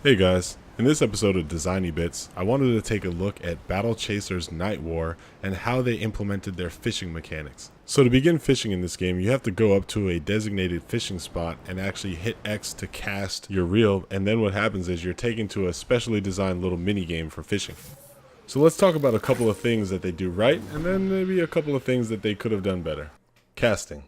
Hey guys, in this episode of Designy Bits, I wanted to take a look at Battle Chasers Nightwar and how they implemented their fishing mechanics. So to begin fishing in this game, you have to go up to a designated fishing spot and actually hit X to cast your reel, and then what happens is you're taken to a specially designed little mini game for fishing. So let's talk about a couple of things that they do right, and then maybe a couple of things that they could have done better. Casting.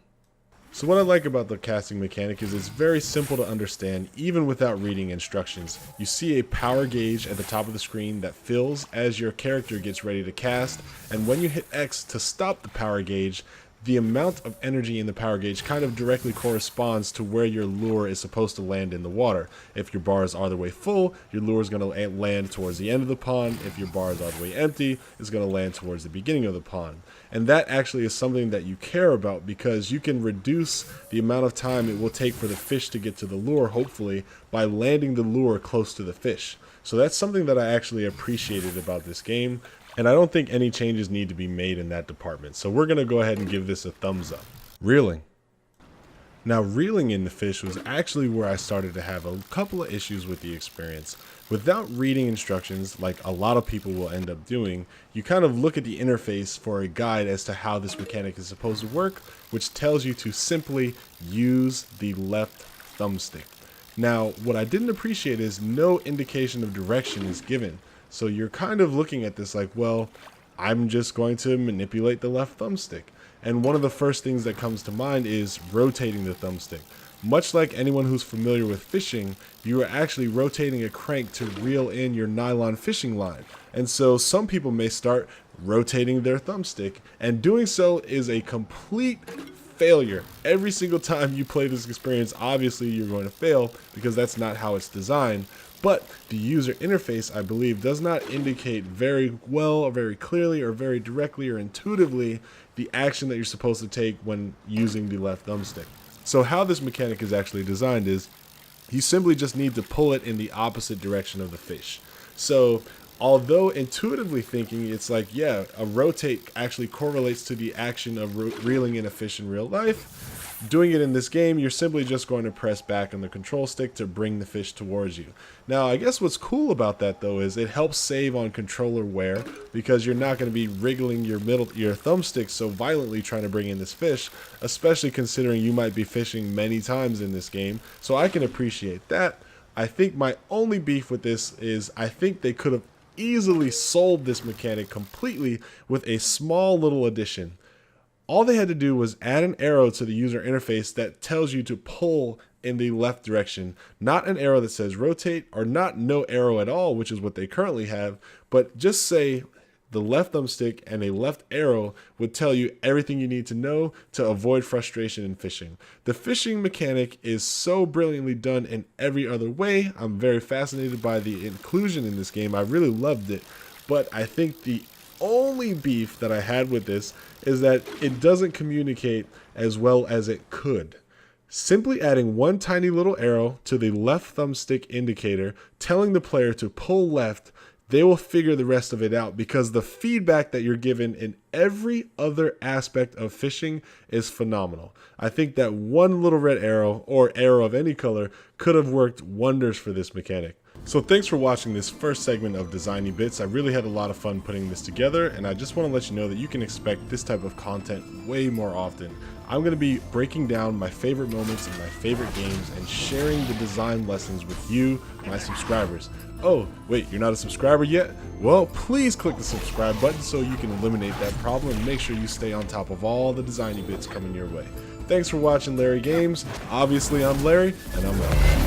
So what I like about the casting mechanic is it's very simple to understand even without reading instructions. You see a power gauge at the top of the screen that fills as your character gets ready to cast, and when you hit X to stop the power gauge, the amount of energy in the power gauge kind of directly corresponds to where your lure is supposed to land in the water. If your bar is all the way full, your lure is going to land towards the end of the pond. If your bar is all the way empty, it's going to land towards the beginning of the pond. And that actually is something that you care about because you can reduce the amount of time it will take for the fish to get to the lure, hopefully, by landing the lure close to the fish. So that's something that I actually appreciated about this game. And I don't think any changes need to be made in that department. So we're going to go ahead and give this a thumbs up. Reeling. Now, reeling in the fish was actually where I started to have a couple of issues with the experience. Without reading instructions, like a lot of people will end up doing, you kind of look at the interface for a guide as to how this mechanic is supposed to work, which tells you to simply use the left thumbstick. Now, what I didn't appreciate is no indication of direction is given. So you're kind of looking at this like, well, I'm just going to manipulate the left thumbstick. And one of the first things that comes to mind is rotating the thumbstick. Much like anyone who's familiar with fishing, you are actually rotating a crank to reel in your nylon fishing line. And so some people may start rotating their thumbstick, and doing so is a complete failure. Every single time you play this experience, obviously you're going to fail because that's not how it's designed. But the user interface, I believe, does not indicate very well or very clearly or very directly or intuitively the action that you're supposed to take when using the left thumbstick. So how this mechanic is actually designed is you simply just need to pull it in the opposite direction of the fish. So although intuitively thinking, it's like, yeah, a rotate actually correlates to the action of reeling in a fish in real life. Doing it in this game, you're simply just going to press back on the control stick to bring the fish towards you. Now, I guess what's cool about that, though, is it helps save on controller wear because you're not going to be wriggling your thumbstick so violently trying to bring in this fish, especially considering you might be fishing many times in this game. So I can appreciate that. I think my only beef with this is I think they could have easily sold this mechanic completely with a small little addition. All they had to do was add an arrow to the user interface that tells you to pull in the left direction, not an arrow that says rotate, or not no arrow at all, which is what they currently have, but just say the left thumbstick and a left arrow would tell you everything you need to know to avoid frustration in fishing. The fishing mechanic is so brilliantly done in every other way. I'm very fascinated by the inclusion in this game. I really loved it, but I think the only beef that I had with this is that it doesn't communicate as well as it could. Simply adding one tiny little arrow to the left thumbstick indicator telling the player to pull left, they will figure the rest of it out because the feedback that you're given in every other aspect of fishing is phenomenal. I think that one little red arrow or arrow of any color could have worked wonders for this mechanic. So thanks for watching this first segment of Designy Bits. I really had a lot of fun putting this together, and I just want to let you know that you can expect this type of content way more often. I'm going to be breaking down my favorite moments in my favorite games and sharing the design lessons with you, my subscribers. Oh, wait, you're not a subscriber yet? Well, please click the subscribe button so you can eliminate that problem and make sure you stay on top of all the Designy Bits coming your way. Thanks for watching Larry Games. Obviously, I'm Larry, and I'm out.